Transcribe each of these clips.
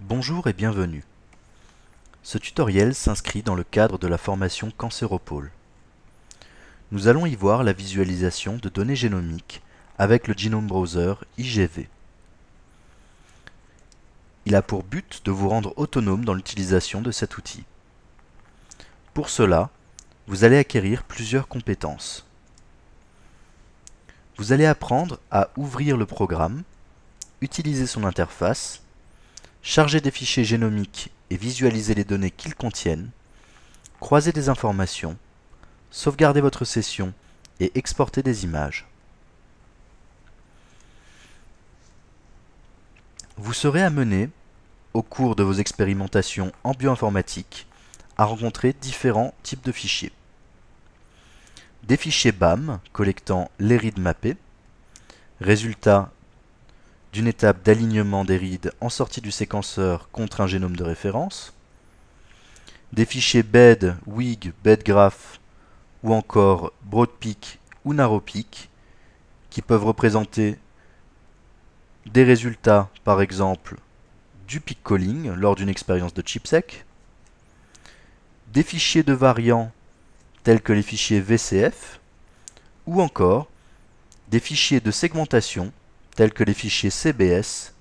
Bonjour et bienvenue. Ce tutoriel s'inscrit dans le cadre de la formation Cancéropole. Nous allons y voir la visualisation de données génomiques avec le Genome Browser IGV. Il a pour but de vous rendre autonome dans l'utilisation de cet outil. Pour cela, vous allez acquérir plusieurs compétences. Vous allez apprendre à ouvrir le programme, utiliser son interface, charger des fichiers génomiques et visualiser les données qu'ils contiennent, croiser des informations, sauvegarder votre session et exporter des images. Vous serez amené, au cours de vos expérimentations en bioinformatique, à rencontrer différents types de fichiers. Des fichiers BAM collectant les rides mappées, résultats d'une étape d'alignement des rides en sortie du séquenceur contre un génome de référence, des fichiers BED, WIG, BEDGraph ou encore BroadPeak ou NarrowPeak qui peuvent représenter des résultats, par exemple, du peak calling lors d'une expérience de chipsec, des fichiers de variants tels que les fichiers VCF ou encore des fichiers de segmentation tels que les fichiers CBS,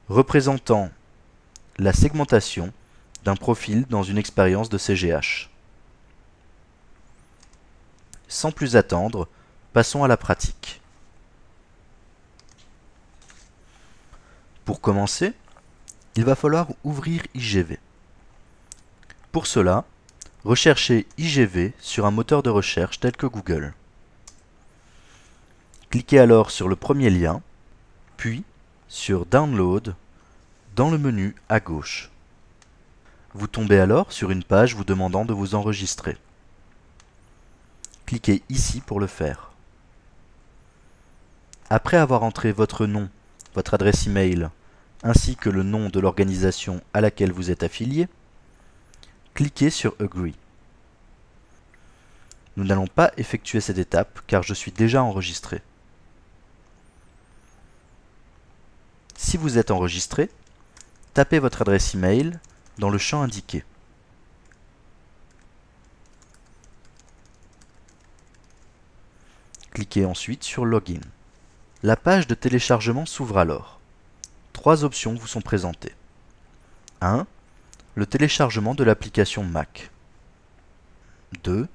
représentant la segmentation d'un profil dans une expérience de CGH. Sans plus attendre, passons à la pratique. Pour commencer, il va falloir ouvrir IGV. Pour cela, recherchez IGV sur un moteur de recherche tel que Google. Cliquez alors sur le premier lien, puis sur Download dans le menu à gauche. Vous tombez alors sur une page vous demandant de vous enregistrer. Cliquez ici pour le faire. Après avoir entré votre nom, votre adresse email, ainsi que le nom de l'organisation à laquelle vous êtes affilié, cliquez sur Agree. Nous n'allons pas effectuer cette étape car je suis déjà enregistré. Si vous êtes enregistré, tapez votre adresse email dans le champ indiqué. Cliquez ensuite sur Login. La page de téléchargement s'ouvre alors. Trois options vous sont présentées. 1. Le téléchargement de l'application Mac. 2.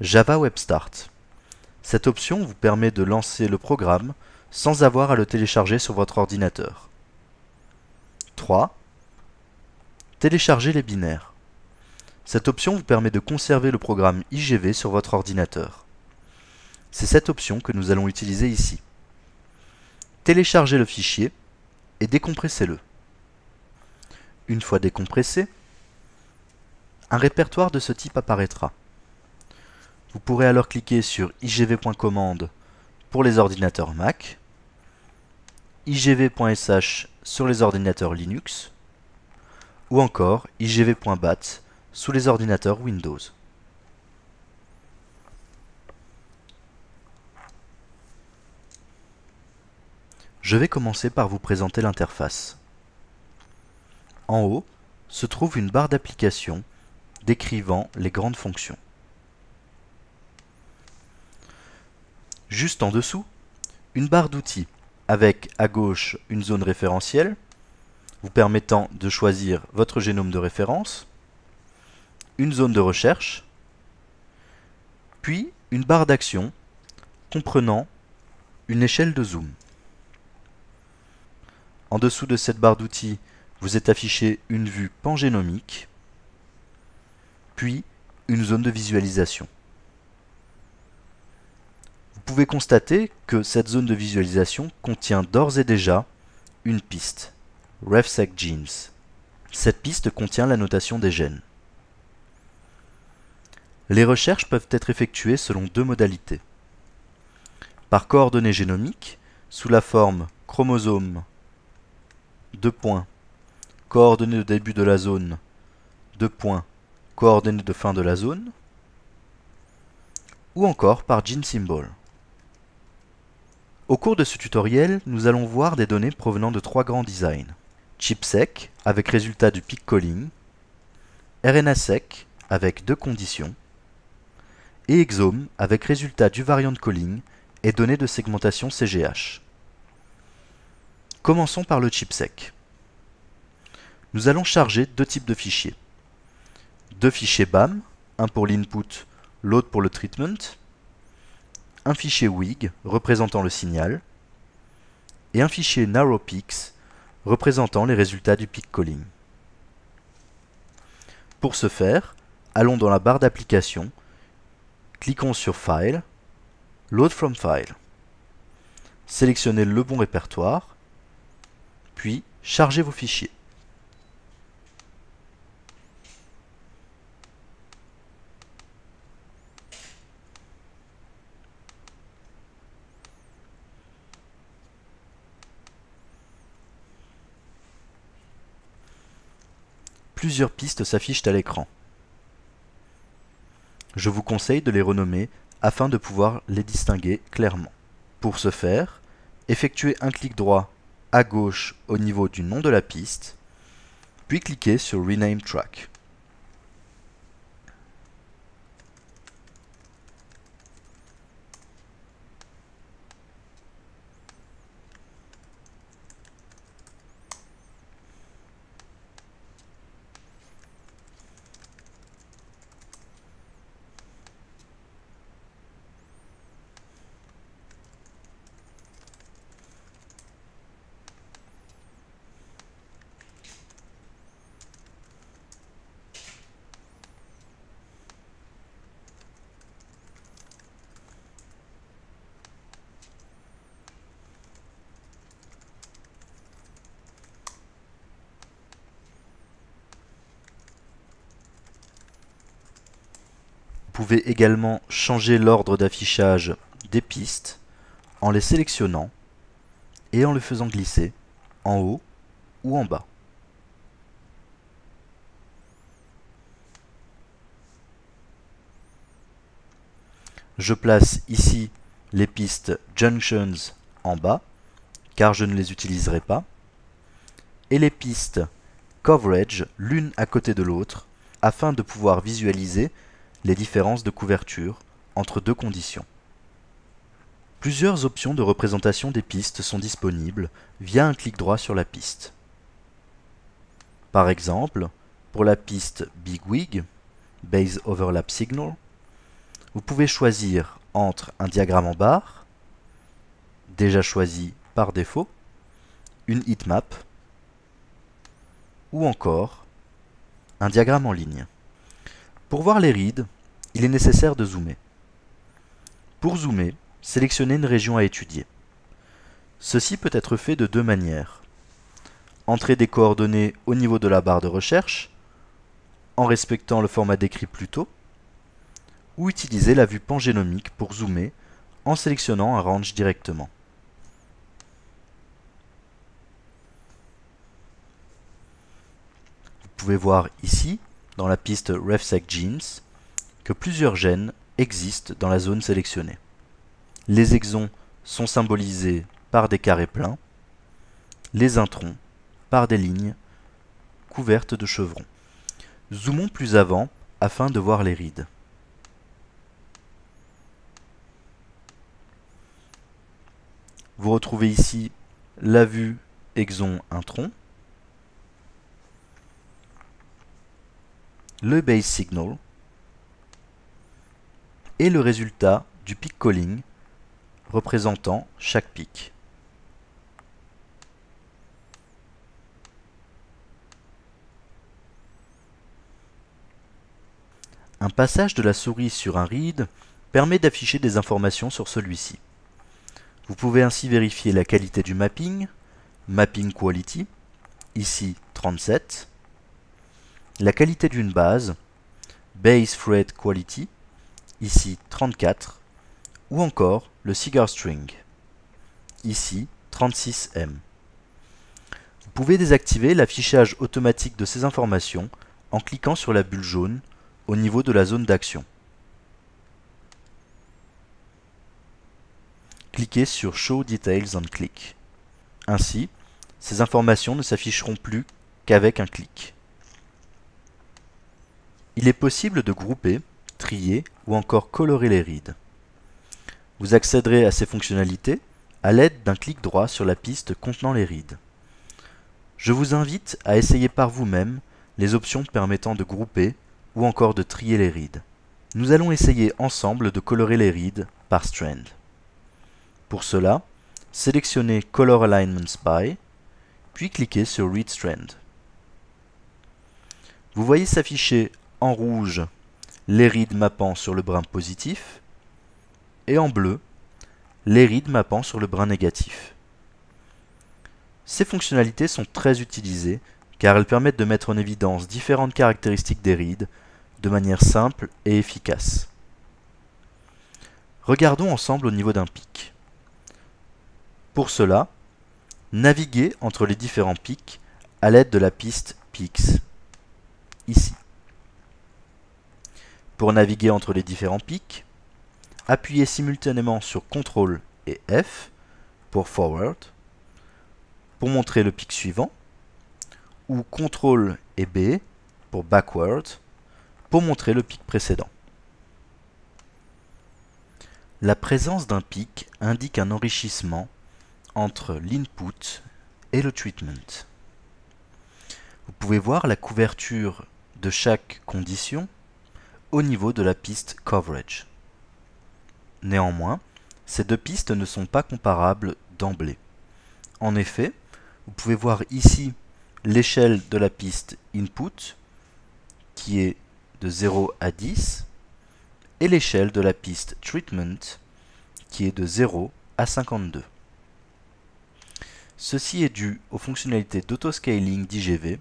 Java Web Start. Cette option vous permet de lancer le programme sans avoir à le télécharger sur votre ordinateur. 3. Télécharger les binaires. Cette option vous permet de conserver le programme IGV sur votre ordinateur. C'est cette option que nous allons utiliser ici. Téléchargez le fichier et décompressez-le. Une fois décompressé, un répertoire de ce type apparaîtra. Vous pourrez alors cliquer sur igv.commande pour les ordinateurs Mac, igv.sh sur les ordinateurs Linux, ou encore igv.bat sous les ordinateurs Windows. Je vais commencer par vous présenter l'interface. En haut se trouve une barre d'application décrivant les grandes fonctions. Juste en dessous, une barre d'outils avec à gauche une zone référentielle vous permettant de choisir votre génome de référence, une zone de recherche, puis une barre d'action comprenant une échelle de zoom. En dessous de cette barre d'outils, vous est affichée une vue pangénomique, puis une zone de visualisation. Vous pouvez constater que cette zone de visualisation contient d'ores et déjà une piste, RefSeq-Genes. Cette piste contient la notation des gènes. Les recherches peuvent être effectuées selon deux modalités. Par coordonnées génomiques, sous la forme chromosome, coordonnées de début de la zone, coordonnées de fin de la zone, ou encore par gene symbol. Au cours de ce tutoriel, nous allons voir des données provenant de trois grands designs: chipsec avec résultat du peak calling, RNAsec avec deux conditions, et exome avec résultat du variant calling et données de segmentation CGH. Commençons par le chipsec. Nous allons charger deux types de fichiers. Deux fichiers BAM, un pour l'input, l'autre pour le treatment, un fichier WIG représentant le signal, et un fichier NarrowPeaks représentant les résultats du peak calling. Pour ce faire, allons dans la barre d'application, cliquons sur File, Load from File. Sélectionnez le bon répertoire, puis chargez vos fichiers. Plusieurs pistes s'affichent à l'écran. Je vous conseille de les renommer afin de pouvoir les distinguer clairement. Pour ce faire, effectuez un clic droit à gauche au niveau du nom de la piste, puis cliquez sur Rename Track. Vous pouvez également changer l'ordre d'affichage des pistes en les sélectionnant et en les faisant glisser en haut ou en bas. Je place ici les pistes Junctions en bas, car je ne les utiliserai pas, et les pistes Coverage l'une à côté de l'autre, afin de pouvoir visualiser les différences de couverture entre deux conditions. Plusieurs options de représentation des pistes sont disponibles via un clic droit sur la piste. Par exemple, pour la piste BigWig, Base Overlap Signal, vous pouvez choisir entre un diagramme en barre, déjà choisi par défaut, une heatmap, ou encore un diagramme en ligne. Pour voir les reads, il est nécessaire de zoomer. Pour zoomer, sélectionnez une région à étudier. Ceci peut être fait de deux manières. Entrer des coordonnées au niveau de la barre de recherche, en respectant le format décrit plus tôt, ou utiliser la vue pangénomique pour zoomer en sélectionnant un range directement. Vous pouvez voir ici, dans la piste RefSec Genes, que plusieurs gènes existent dans la zone sélectionnée. Les exons sont symbolisés par des carrés pleins, les introns par des lignes couvertes de chevrons. Zoomons plus avant afin de voir les reads. Vous retrouvez ici la vue exon-intron, le base signal et le résultat du peak calling représentant chaque pic. Un passage de la souris sur un read permet d'afficher des informations sur celui-ci. Vous pouvez ainsi vérifier la qualité du mapping, mapping quality, ici 37, la qualité d'une base, base thread quality, ici 34, ou encore le cigar string, ici 36M. Vous pouvez désactiver l'affichage automatique de ces informations en cliquant sur la bulle jaune au niveau de la zone d'action. Cliquez sur Show Details on Click. Ainsi, ces informations ne s'afficheront plus qu'avec un clic. Il est possible de grouper, trier ou encore colorer les reads. Vous accéderez à ces fonctionnalités à l'aide d'un clic droit sur la piste contenant les reads. Je vous invite à essayer par vous-même les options permettant de grouper ou encore de trier les reads. Nous allons essayer ensemble de colorer les reads par strand. Pour cela, sélectionnez Color Alignments By, puis cliquez sur Read Strand. Vous voyez s'afficher en rouge les reads mappant sur le brin positif et en bleu les reads mappant sur le brin négatif. Ces fonctionnalités sont très utilisées car elles permettent de mettre en évidence différentes caractéristiques des reads de manière simple et efficace. Regardons ensemble au niveau d'un pic. Pour cela, naviguez entre les différents pics à l'aide de la piste Peaks, ici. Pour naviguer entre les différents pics, appuyez simultanément sur CTRL et F pour Forward, pour montrer le pic suivant, ou CTRL et B pour Backward, pour montrer le pic précédent. La présence d'un pic indique un enrichissement entre l'input et le treatment. Vous pouvez voir la couverture de chaque condition au niveau de la piste Coverage. Néanmoins, ces deux pistes ne sont pas comparables d'emblée. En effet, vous pouvez voir ici l'échelle de la piste Input qui est de 0 à 10 et l'échelle de la piste Treatment qui est de 0 à 52. Ceci est dû aux fonctionnalités d'autoscaling d'IGV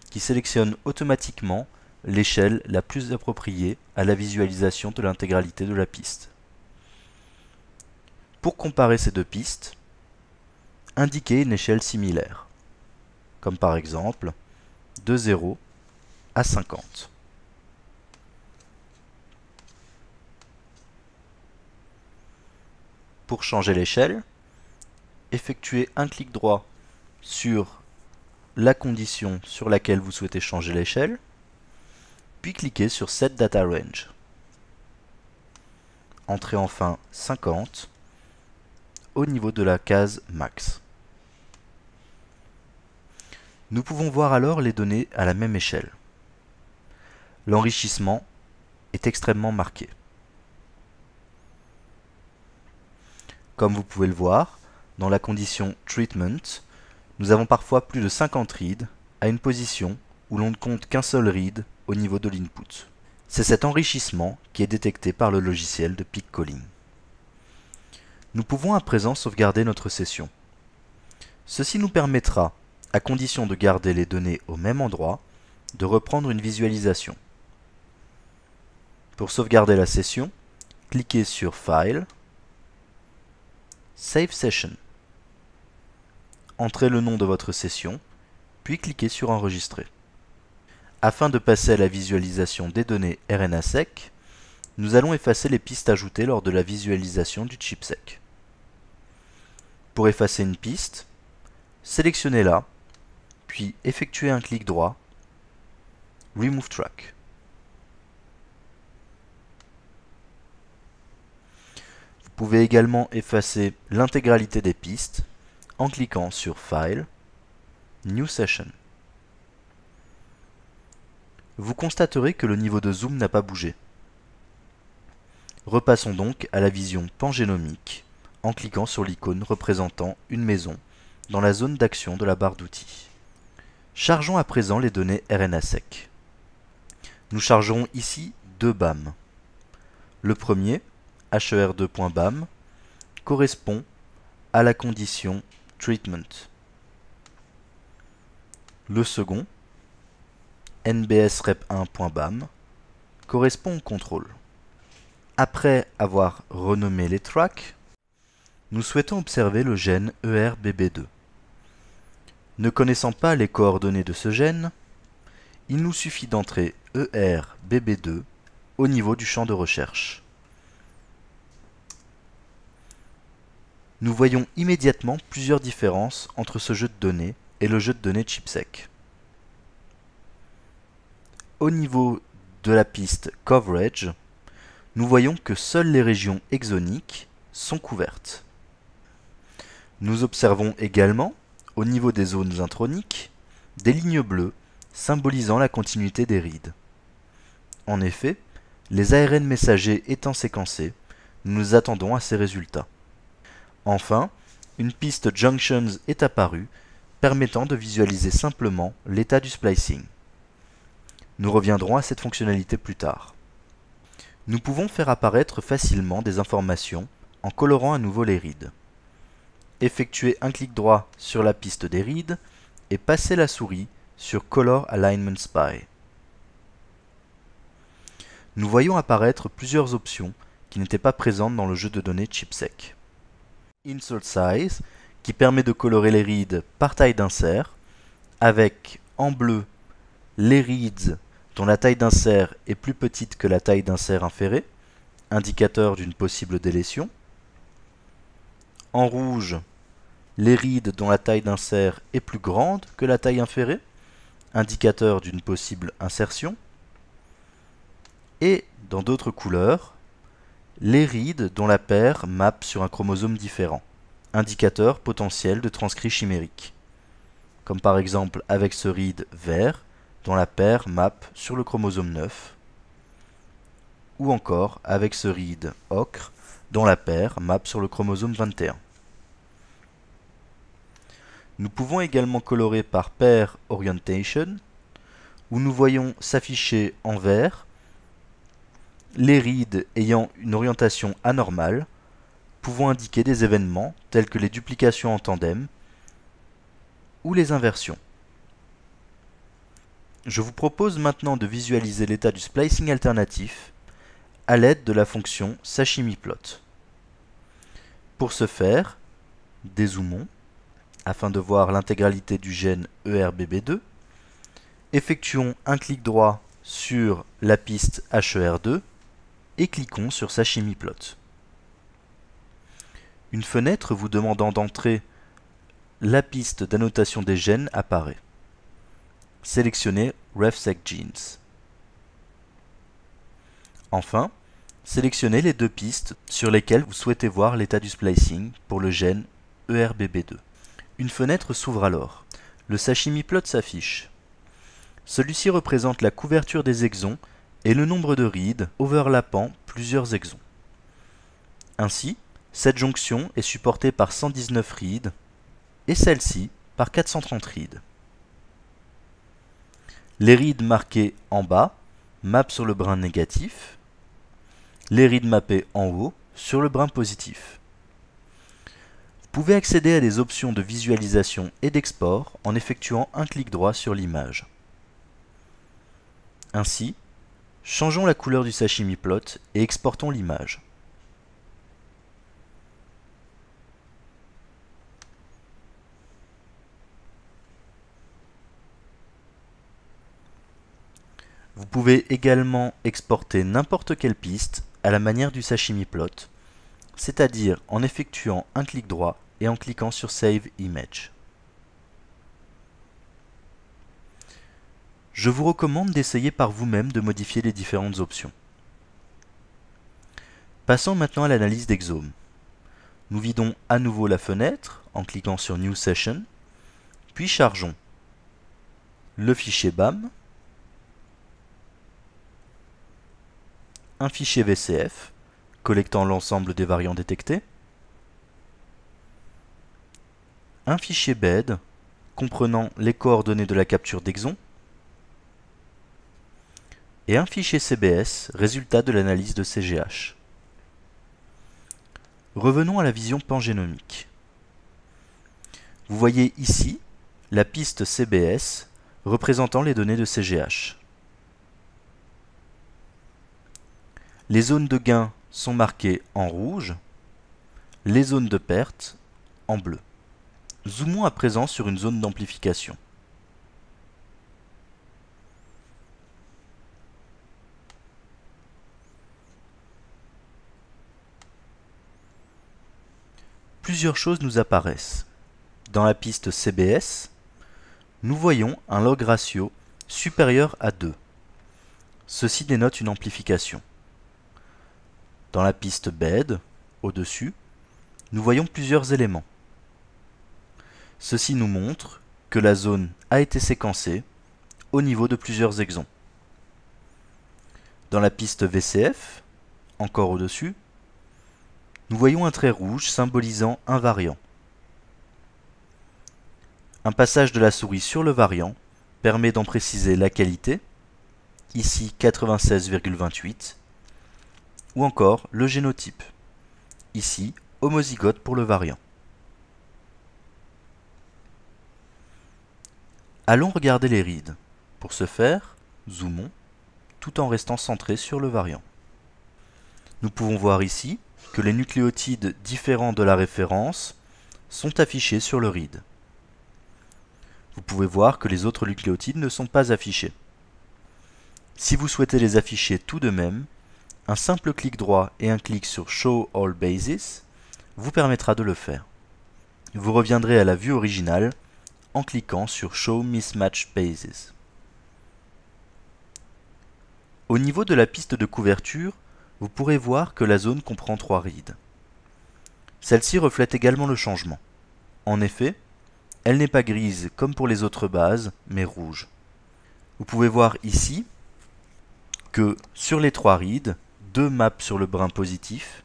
qui sélectionnent automatiquement l'échelle la plus appropriée à la visualisation de l'intégralité de la piste. Pour comparer ces deux pistes, indiquez une échelle similaire, comme par exemple de 0 à 50. Pour changer l'échelle, effectuez un clic droit sur la condition sur laquelle vous souhaitez changer l'échelle, puis cliquez sur Set Data Range. Entrez enfin 50 au niveau de la case Max. Nous pouvons voir alors les données à la même échelle. L'enrichissement est extrêmement marqué. Comme vous pouvez le voir, dans la condition Treatment, nous avons parfois plus de 50 reads à une position où l'on ne compte qu'un seul read au niveau de l'input. C'est cet enrichissement qui est détecté par le logiciel de Peak Calling. Nous pouvons à présent sauvegarder notre session. Ceci nous permettra, à condition de garder les données au même endroit, de reprendre une visualisation. Pour sauvegarder la session, cliquez sur File, Save Session. Entrez le nom de votre session, puis cliquez sur Enregistrer. Afin de passer à la visualisation des données RNA-seq, nous allons effacer les pistes ajoutées lors de la visualisation du chip-seq. Pour effacer une piste, sélectionnez-la, puis effectuez un clic droit, Remove Track. Vous pouvez également effacer l'intégralité des pistes en cliquant sur File, New Session. Vous constaterez que le niveau de zoom n'a pas bougé. Repassons donc à la vision pangénomique en cliquant sur l'icône représentant une maison dans la zone d'action de la barre d'outils. Chargeons à présent les données RNA-seq. Nous chargerons ici deux BAM. Le premier, HER2.BAM, correspond à la condition Treatment. Le second, NBSREP1.BAM, correspond au contrôle. Après avoir renommé les tracks, nous souhaitons observer le gène ERBB2. Ne connaissant pas les coordonnées de ce gène, il nous suffit d'entrer ERBB2 au niveau du champ de recherche. Nous voyons immédiatement plusieurs différences entre ce jeu de données et le jeu de données ChIP-seq. Au niveau de la piste Coverage, nous voyons que seules les régions exoniques sont couvertes. Nous observons également, au niveau des zones introniques, des lignes bleues symbolisant la continuité des reads. En effet, les ARN messagers étant séquencés, nous nous attendons à ces résultats. Enfin, une piste Junctions est apparue, permettant de visualiser simplement l'état du splicing. Nous reviendrons à cette fonctionnalité plus tard. Nous pouvons faire apparaître facilement des informations en colorant à nouveau les reads. Effectuez un clic droit sur la piste des reads et passez la souris sur Color Alignment Spy. Nous voyons apparaître plusieurs options qui n'étaient pas présentes dans le jeu de données ChIP-seq. Insert Size, qui permet de colorer les reads par taille d'insert, avec en bleu les reads dont la taille d'insert est plus petite que la taille d'insert inférée, indicateur d'une possible délétion. En rouge, les reads dont la taille d'insert est plus grande que la taille inférée, indicateur d'une possible insertion. Et dans d'autres couleurs, les reads dont la paire map sur un chromosome différent, indicateur potentiel de transcrit chimérique, comme par exemple avec ce read vert dont la paire map sur le chromosome 9, ou encore avec ce read ocre dont la paire map sur le chromosome 21. Nous pouvons également colorer par pair orientation, où nous voyons s'afficher en vert les reads ayant une orientation anormale, pouvant indiquer des événements tels que les duplications en tandem ou les inversions. Je vous propose maintenant de visualiser l'état du splicing alternatif à l'aide de la fonction sashimi-plot. Pour ce faire, dézoomons afin de voir l'intégralité du gène ERBB2. Effectuons un clic droit sur la piste HER2 et cliquons sur sashimi-plot. Une fenêtre vous demandant d'entrer la piste d'annotation des gènes apparaît. Sélectionnez RefSeq Genes. Enfin, sélectionnez les deux pistes sur lesquelles vous souhaitez voir l'état du splicing pour le gène ERBB2. Une fenêtre s'ouvre alors. Le sashimi-plot s'affiche. Celui-ci représente la couverture des exons et le nombre de reads overlappant plusieurs exons. Ainsi, cette jonction est supportée par 119 reads et celle-ci par 430 reads. Les reads marqués en bas mappent sur le brin négatif, les reads mappés en haut sur le brin positif. Vous pouvez accéder à des options de visualisation et d'export en effectuant un clic droit sur l'image. Ainsi, changeons la couleur du sashimi-plot et exportons l'image. Vous pouvez également exporter n'importe quelle piste à la manière du sashimi-plot, c'est-à-dire en effectuant un clic droit et en cliquant sur Save Image. Je vous recommande d'essayer par vous-même de modifier les différentes options. Passons maintenant à l'analyse d'exome. Nous vidons à nouveau la fenêtre en cliquant sur New Session, puis chargeons le fichier BAM, un fichier VCF collectant l'ensemble des variants détectés, un fichier BED comprenant les coordonnées de la capture d'exon et un fichier CBS résultat de l'analyse de CGH. Revenons à la vision pangénomique. Vous voyez ici la piste CBS représentant les données de CGH. Les zones de gain sont marquées en rouge, les zones de perte en bleu. Zoomons à présent sur une zone d'amplification. plusieurs choses nous apparaissent. Dans la piste CBS, nous voyons un log ratio supérieur à 2. Ceci dénote une amplification. Dans la piste bed, au-dessus, nous voyons plusieurs éléments. Ceci nous montre que la zone a été séquencée au niveau de plusieurs exons. Dans la piste VCF, encore au-dessus, nous voyons un trait rouge symbolisant un variant. Un passage de la souris sur le variant permet d'en préciser la qualité, ici 96,28, ou encore le génotype, ici homozygote pour le variant. Allons regarder les reads. Pour ce faire, zoomons, tout en restant centré sur le variant. Nous pouvons voir ici que les nucléotides différents de la référence sont affichés sur le read. Vous pouvez voir que les autres nucléotides ne sont pas affichés. Si vous souhaitez les afficher tout de même, un simple clic droit et un clic sur Show All Bases vous permettra de le faire. Vous reviendrez à la vue originale en cliquant sur Show Mismatch Bases. Au niveau de la piste de couverture, vous pourrez voir que la zone comprend 3 reads. Celle-ci reflète également le changement. En effet, elle n'est pas grise comme pour les autres bases, mais rouge. Vous pouvez voir ici que sur les 3 reads, 2 mappent sur le brin positif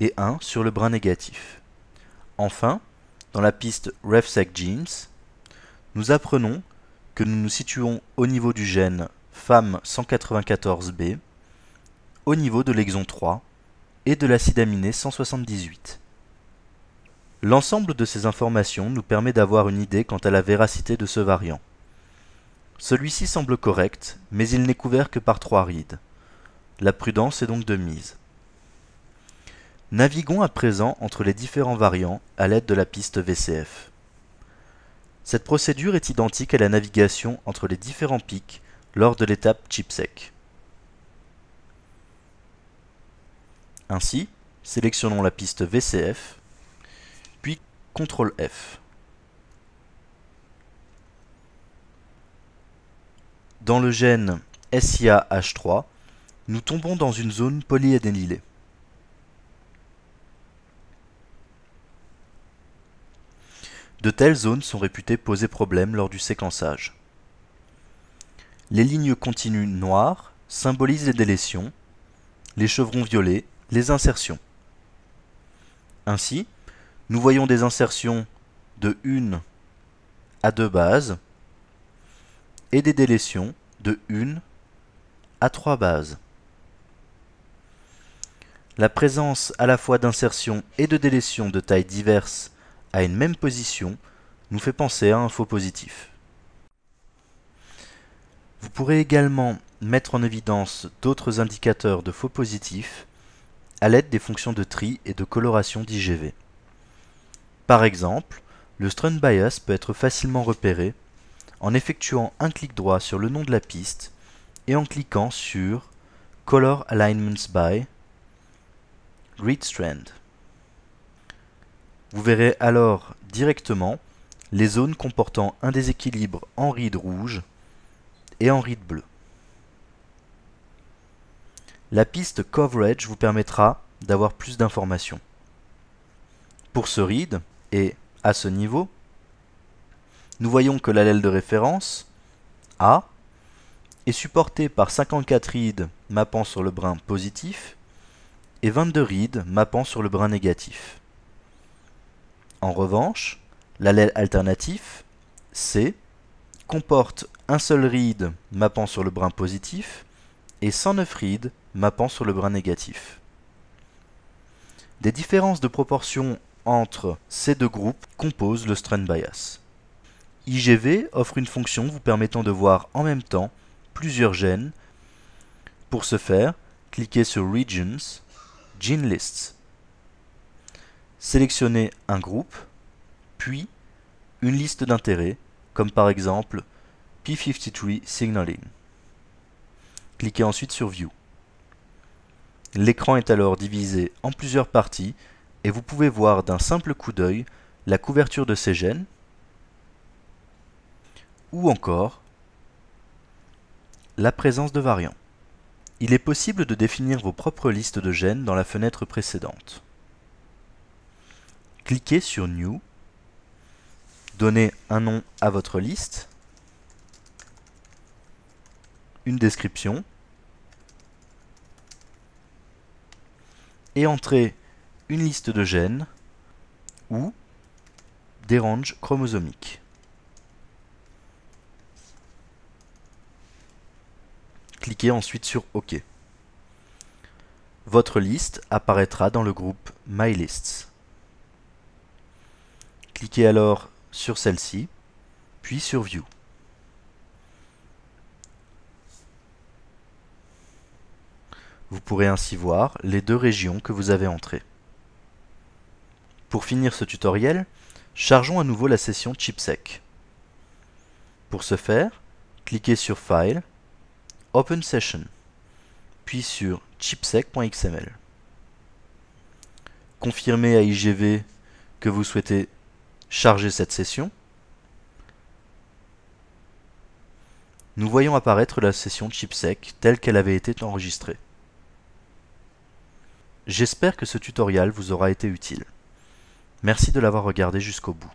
et 1 sur le brin négatif. Enfin, dans la piste RefSec Genes, nous apprenons que nous nous situons au niveau du gène FAM194B, au niveau de l'exon 3 et de l'acide aminé 178. L'ensemble de ces informations nous permet d'avoir une idée quant à la véracité de ce variant. Celui-ci semble correct, mais il n'est couvert que par 3 reads. La prudence est donc de mise. Naviguons à présent entre les différents variants à l'aide de la piste VCF. Cette procédure est identique à la navigation entre les différents pics lors de l'étape chipsec. Ainsi, sélectionnons la piste VCF, puis CTRL F. Dans le gène SIAH3, nous tombons dans une zone polyadénylée. De telles zones sont réputées poser problème lors du séquençage. Les lignes continues noires symbolisent les délétions, les chevrons violets, les insertions. Ainsi, nous voyons des insertions de 1 à 2 bases et des délétions de 1 à 3 bases. La présence à la fois d'insertions et de délétions de tailles diverses à une même position nous fait penser à un faux positif. Vous pourrez également mettre en évidence d'autres indicateurs de faux positifs à l'aide des fonctions de tri et de coloration d'IGV. Par exemple, le Strunt Bias peut être facilement repéré en effectuant un clic droit sur le nom de la piste et en cliquant sur Color Alignments by Read Strand. Vous verrez alors directement les zones comportant un déséquilibre en read rouge et en read bleu. La piste Coverage vous permettra d'avoir plus d'informations. Pour ce read, et à ce niveau, nous voyons que l'allèle de référence, A, est supporté par 54 reads mappant sur le brin positif et 22 reads mappant sur le brin négatif. En revanche, l'allèle alternatif, C, comporte un seul read mappant sur le brin positif et 109 reads mappant sur le brin négatif. Des différences de proportion entre ces deux groupes composent le Strunt Bias. IGV offre une fonction vous permettant de voir en même temps plusieurs gènes. Pour ce faire, cliquez sur Regions, Gene Lists. Sélectionnez un groupe, puis une liste d'intérêt, comme par exemple P53 Signaling. Cliquez ensuite sur View. L'écran est alors divisé en plusieurs parties et vous pouvez voir d'un simple coup d'œil la couverture de ces gènes ou encore la présence de variants. Il est possible de définir vos propres listes de gènes dans la fenêtre précédente. Cliquez sur New, donnez un nom à votre liste, une description, et entrez une liste de gènes ou des ranges chromosomiques. Cliquez ensuite sur OK. Votre liste apparaîtra dans le groupe My Lists. Cliquez alors sur celle-ci, puis sur View. Vous pourrez ainsi voir les deux régions que vous avez entrées. Pour finir ce tutoriel, chargeons à nouveau la session ChIP-seq. Pour ce faire, cliquez sur File, Open Session, puis sur chipsec.xml. Confirmez à IGV que vous souhaitez charger cette session. Nous voyons apparaître la session ChIP-seq telle qu'elle avait été enregistrée. J'espère que ce tutoriel vous aura été utile. Merci de l'avoir regardé jusqu'au bout.